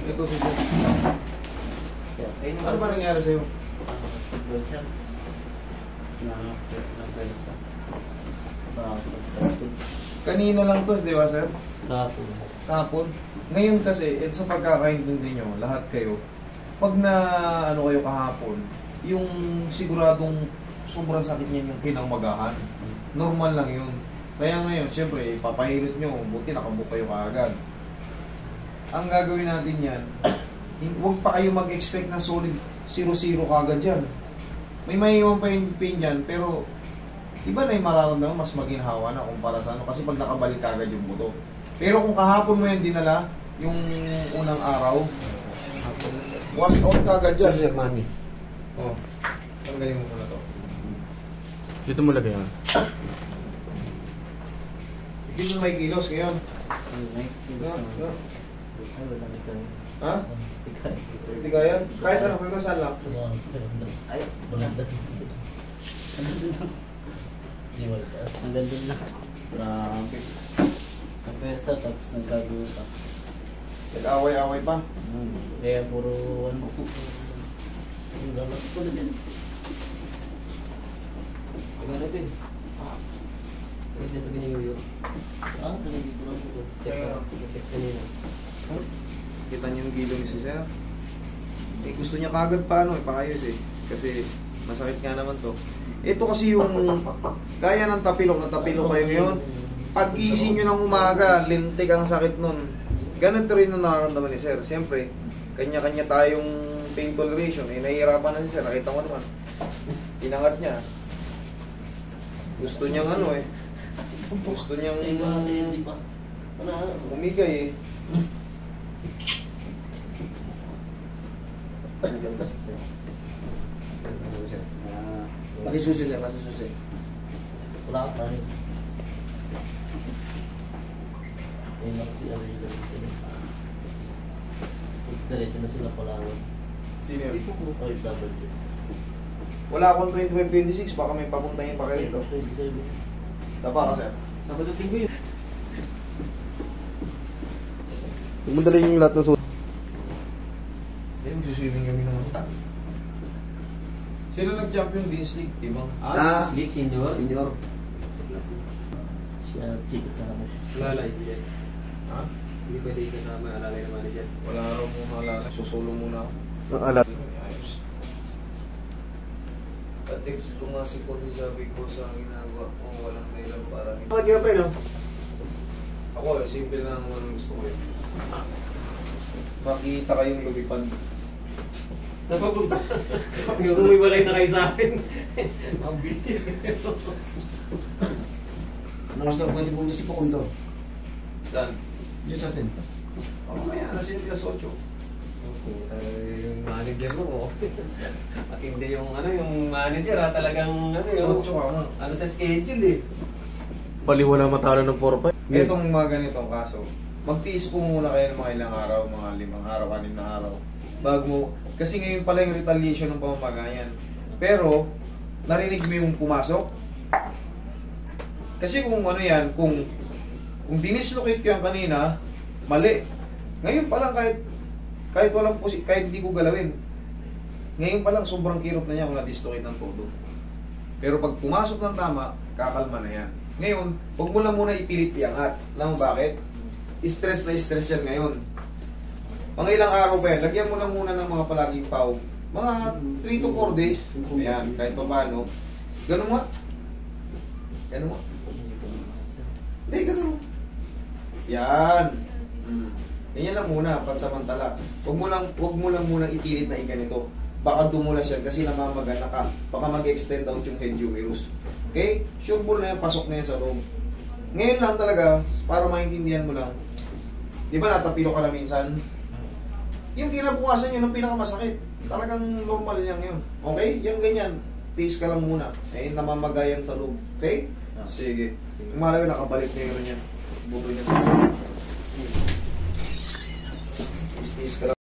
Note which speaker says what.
Speaker 1: Ito si Sir. Ano ba nangyari sa'yo? Kanina lang to, di ba sir?
Speaker 2: Kahapon.
Speaker 1: Kahapon. Ngayon kasi, ito sa pagkakaintindi nyo, lahat kayo, pag na ano kayo kahapon, yung siguradong sobrang sakit niyan yung kinaumagahan. Normal lang yun. Kaya ngayon, siyempre, ipapahilot nyo, buti nakabook kayo kaagad. Ang gagawin natin yan, huwag pa kayo mag-expect na solid 0-0 kaagad yan. May maiiwan pa yung pain dyan, pero iba na yung mararamdaman, mas maginhawa na kumpara sa ano, kasi pag nakabalik kaagad yung buto. Pero kung kahapon mo yan dinala, yung unang araw, wash out kaagad dyan.
Speaker 2: Sir Manny.
Speaker 1: Oh, tanggalin mo muna to.
Speaker 2: Dito mo lagay yan.
Speaker 1: Hindi mo may kilos ngayon. Ha? Hindi kaya? Kahit ano, kagasal lang.
Speaker 2: Ay, bulandan. Hindi mo lagay. Ang ganda na. Grabe. Ang pwersa, tapos nagkagawa pa.
Speaker 1: Nag-away-away pa.
Speaker 2: Kaya puro ano po. Ang galat ko na din.
Speaker 1: Tingnan natin.
Speaker 2: Pwede sa binayuyo. Kanagin ko lang po. Text kanina.
Speaker 1: Kita niyo yung gilo ni si Sir. Eh, gusto niya kagad pa ano, ipakayos eh. Kasi masakit nga naman to. Ito kasi yung kaya ng tapilok na tapilok kayo ngayon. Pag-gising nyo ng umaga, lintik ang sakit nun. Ganito rin ang nararamdaman ni Sir. Siyempre, kanya-kanya tayong pain toleration. Eh, nahihirapan na si Sir. Nakita mo naman. Tinangat niya. Gusto niyang ano eh. Gusto niyang umigay eh.
Speaker 3: Nakisusi sir, nakisusi.
Speaker 2: Wala ka rin. Ayun lang sila rin. Diretso na sila Palawan.
Speaker 1: Sino yun?
Speaker 2: OFW.
Speaker 1: Wala akong 25-26. Baka may papuntahin pa kayo dito.
Speaker 2: 27.
Speaker 1: Tapa ka, Sir.
Speaker 2: Sabado tinggo yun.
Speaker 3: Huwag mo dali yung lahat ng suot.
Speaker 1: Eh, magsuswimming kami naman. Sino nag-champion Dean's League, di ba?
Speaker 2: Sleek senior.
Speaker 3: Senior.
Speaker 2: Si Archie kasama siya.
Speaker 4: Alalay, hindi.
Speaker 1: Ha?
Speaker 4: Hindi pwede kasama alalay na manager.
Speaker 1: Wala raw mo malala. Susulo muna ako.
Speaker 3: Nakalat.
Speaker 1: Ayos. At-text ko nga si Kote, sabi ko sa ginagawa ko, walang dahilan para hindi.
Speaker 3: Bakit nga pa yun, no?
Speaker 1: Ako, simple lang naman ang gusto ko yun. Makita kayong lumipad.
Speaker 4: Sa pagpunta, sabi ko, umiwalay na kayo sa akin. Ang bilis.
Speaker 3: Anong gusto? Pwede po si Pakundo.
Speaker 1: Dan.
Speaker 3: Diyos sa atin.
Speaker 1: Mamaya, nasa yung +8.
Speaker 4: Yung manager mo, at hindi yung ano, yung manager ha, talagang ano yung,
Speaker 1: Sotso ka mo.
Speaker 4: ano sa schedule eh.
Speaker 3: Paliwala matalo ng 4-5.
Speaker 1: Itong mga ganitong kaso, magtiis po muna kayo ng mga ilang araw, mga 5 araw, 6 na araw. Bago mo, kasi ngayon pala yung retaliation ng pamamagayan. Pero, narinig mo yung pumasok? Kasi kung ano yan, kung dinislocate ko yan kanina, mali. Ngayon pa lang kahit walang kahit hindi ko galawin. Ngayon pa lang sobrang kirot na niya kung na-dislocate ng todo. Pero pag pumasok ng tama, kakalma na yan. Ngayon, huwag mo lang muna ipilit iangat. Alam mo bakit? Stress na stress yan ngayon. Mga ilang araw pa yan, lagyan mo lang muna ng mga palaging paw. Mga 3 to 4 days. Ayan, kahit pa paano. Ganun mo. Ganun mo. Hindi, ganun mo. Yan. Ganyan lang muna, pansamantala. Huwag mo lang muna ipilit na iganito. Baka dumulas yan kasi namamaga na ka. Baka mag-extend out yung head humerus. Okay? Sure ball na yan, pasok na yan sa loob. Ngayon lang talaga, para maintindihan mo lang. Di ba natapilo ka lang minsan? Yung kinabukasan yun ang pinakamasakit. Talagang normal yan yun. Okay? Yung ganyan. Tiis ka lang muna. Eh, namamagayan sa loob. Okay? Sige. Yung mahalaga nakabalik na yun yan. Buto niya sa loob. Tiis ka lang.